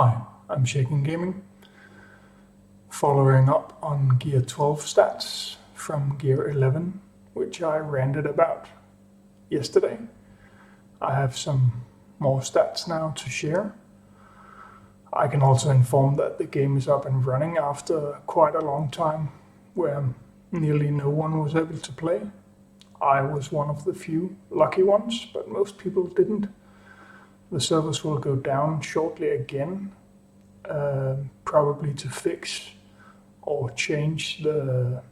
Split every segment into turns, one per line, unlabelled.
Hi, I'm Shaken Gaming, following up on Gear 12 stats from Gear 11, which I ranted about yesterday. I have some more stats now to share. I can also inform that the game is up and running after quite a long time where nearly no one was able to play. I was one of the few lucky ones, but most people didn't. The servers will go down shortly again, probably to fix or change the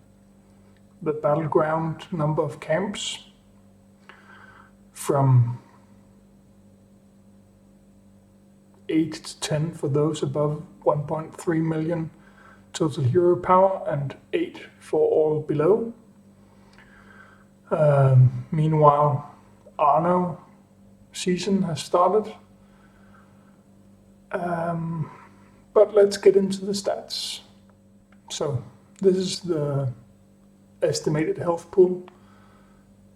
battleground number of camps from 8 to 10 for those above 1.3 million total hero power and 8 for all below. Meanwhile, Arno season has started. But let's get into the stats. So this is the estimated health pool.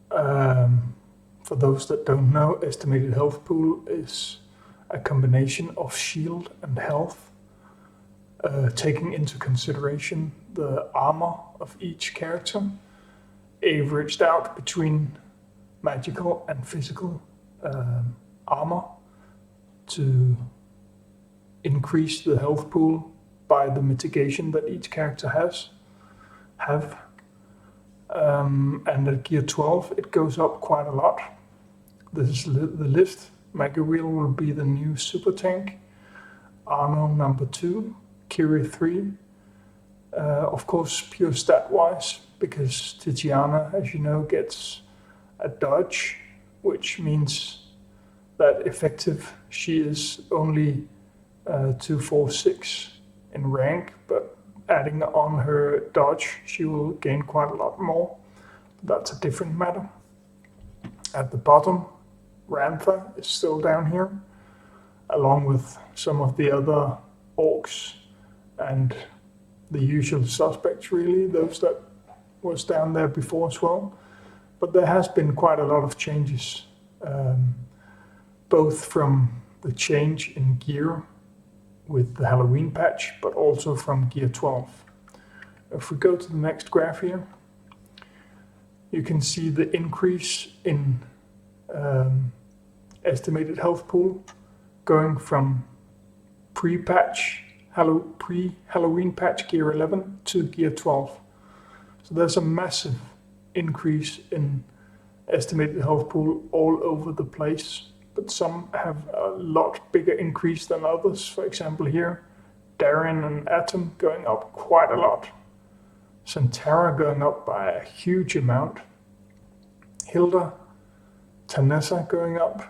For those that don't know, estimated health pool is a combination of shield and health, taking into consideration the armor of each character, averaged out between magical and physical armor to increase the health pool by the mitigation that each character have. And at Gear 12 it goes up quite a lot. This is the list. Imgur will be the new super tank, Arno number 2, Kiri 3. Of course pure stat wise, because Tiziana, as you know, gets a dodge, which means that effective she is only 246 in rank, but adding on her dodge she will gain quite a lot more. That's a different matter. At the bottom, Rantha is still down here, along with some of the other orcs and the usual suspects, really, those that was down there before as well. But there has been quite a lot of changes, both from the change in gear with the Halloween patch, but also from Gear 12. If we go to the next graph here, you can see the increase in estimated health pool going from pre-Halloween patch Gear 11 to Gear 12. So there's a massive increase in estimated health pool all over the place, but some have a lot bigger increase than others. For example here, Darren and Atom going up quite a lot. Santara going up by a huge amount. Hilda, Tanessa going up,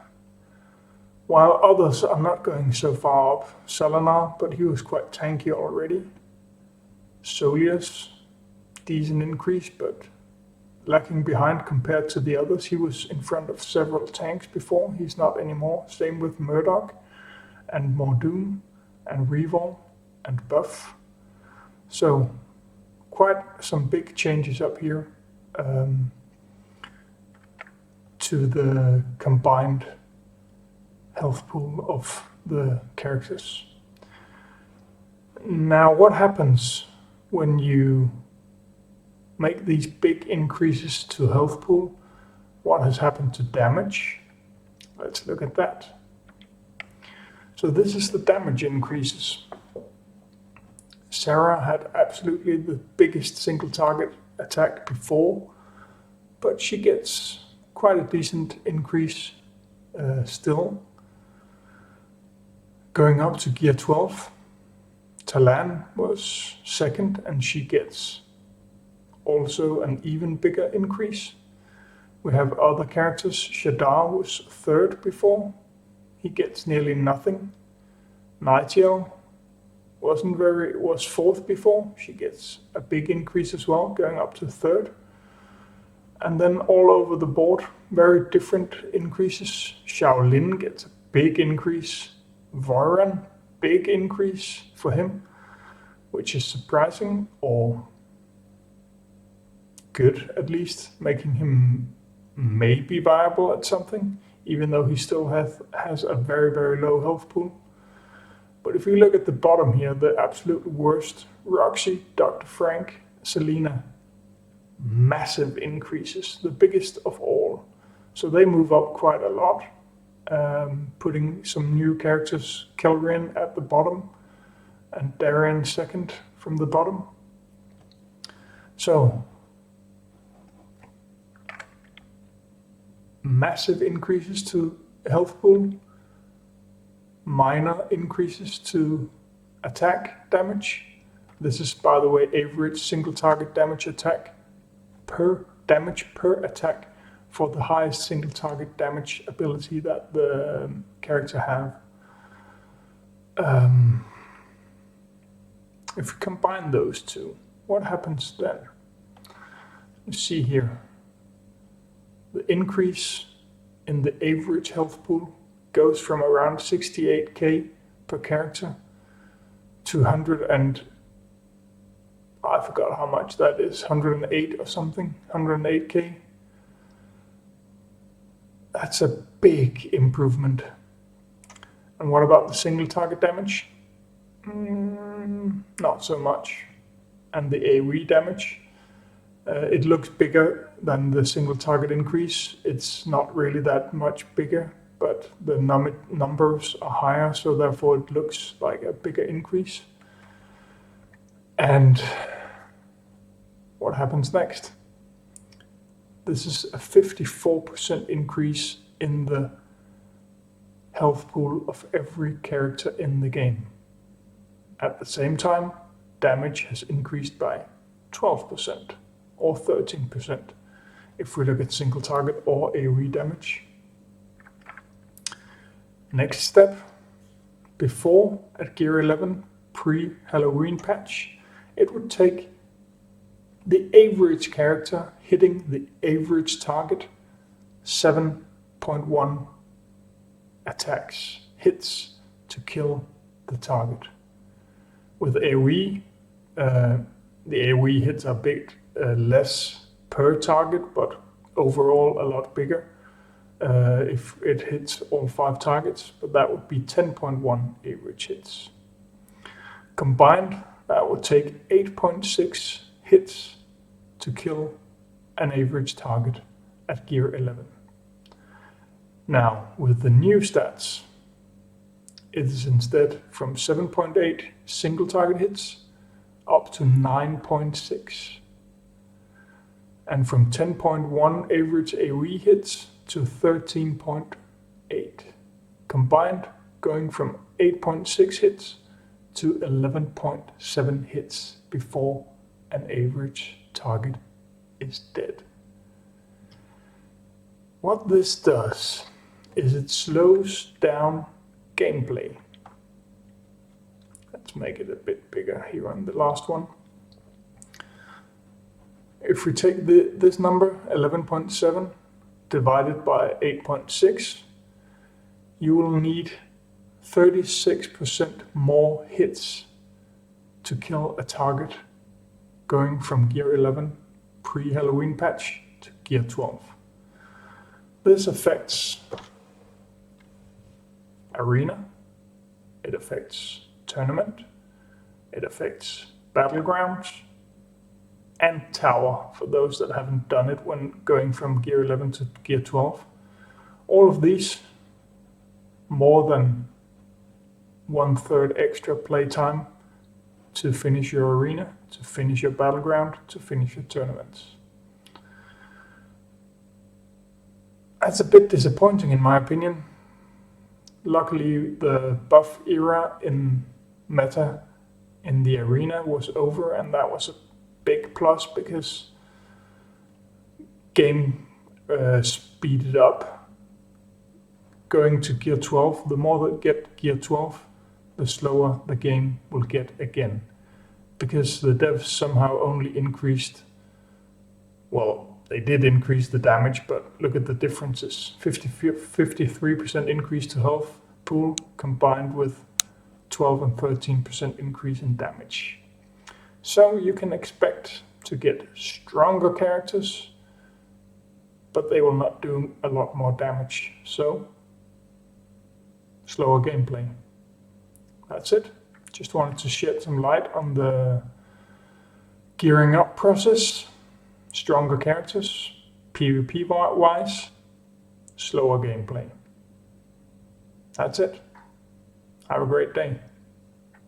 while others are not going so far up. Selenar, but he was quite tanky already. Solius, decent increase, but lacking behind compared to the others. He was in front of several tanks before, he's not anymore. Same with Murdoch and Mordoom and Revol and Buff. So quite some big changes up here to the combined health pool of the characters. Now what happens when you make these big increases to health pool? What has happened to damage? Let's look at that. So this is the damage increases. Sarah had absolutely the biggest single target attack before, but she gets quite a decent increase still. Going up to Gear 12, Talan was second and she gets also an even bigger increase. We have other characters. Shadar was third before, he gets nearly nothing. Nigel was fourth before, she gets a big increase as well, going up to third. And then all over the board, very different increases. Shaolin gets a big increase. Voran, big increase for him, which is surprising, or good at least, making him maybe viable at something, even though he still has a very, very low health pool. But if you look at the bottom here, the absolute worst, Roxy, Dr. Frank, Selena, massive increases, the biggest of all. So they move up quite a lot, putting some new characters, Kelrin at the bottom and Darien second from the bottom. So massive increases to health pool, minor increases to attack damage. This is, by the way, average single target damage per attack for the highest single target damage ability that the character have. If we combine those two, what happens then? You see here, the increase in the average health pool goes from around 68k per character to 100 and I forgot how much that is, 108 or something, 108k. That's a big improvement. And what about the single target damage? Not so much. And the AoE damage, it looks bigger than the single target increase. It's not really that much bigger, but the numbers are higher, so therefore it looks like a bigger increase. And what happens next? This is a 54% increase in the health pool of every character in the game. At the same time, damage has increased by 12% or 13% if we look at single target or AoE damage. Next step, before at Gear 11, pre-Halloween patch, it would take the average character hitting the average target 7.1 hits to kill the target. With AoE, the AoE hits are a bit less per target, but overall a lot bigger if it hits all 5 targets, but that would be 10.1 average hits. Combined, that would take 8.6 hits to kill an average target at Gear 11. Now, with the new stats, it is instead from 7.8 single target hits up to 9.6. And from 10.1 average AoE hits to 13.8. Combined, going from 8.6 hits to 11.7 hits before an average target is dead. What this does is it slows down gameplay. Let's make it a bit bigger here on the last one. If we take this number, 11.7, divided by 8.6, you will need 36% more hits to kill a target going from Gear 11 pre-Halloween patch to Gear 12. This affects Arena, it affects Tournament, it affects Battlegrounds, and Tower, for those that haven't done it when going from Gear 11 to Gear 12. All of these, more than 1/3 extra playtime to finish your Arena, to finish your Battleground, to finish your tournaments. That's a bit disappointing in my opinion. Luckily, the buff era in meta in the Arena was over, and that was a big plus because game speeded up. Going to Gear 12, the more that get Gear 12, the slower the game will get again. Because the devs somehow only increased, well, they did increase the damage, but look at the differences. 53% increase to health pool combined with 12 and 13% increase in damage. So you can expect to get stronger characters, but they will not do a lot more damage. So, slower gameplay. that's it. Just wanted to shed some light on the gearing up process. Stronger characters, PvP wise, slower gameplay. That's it. Have a great day.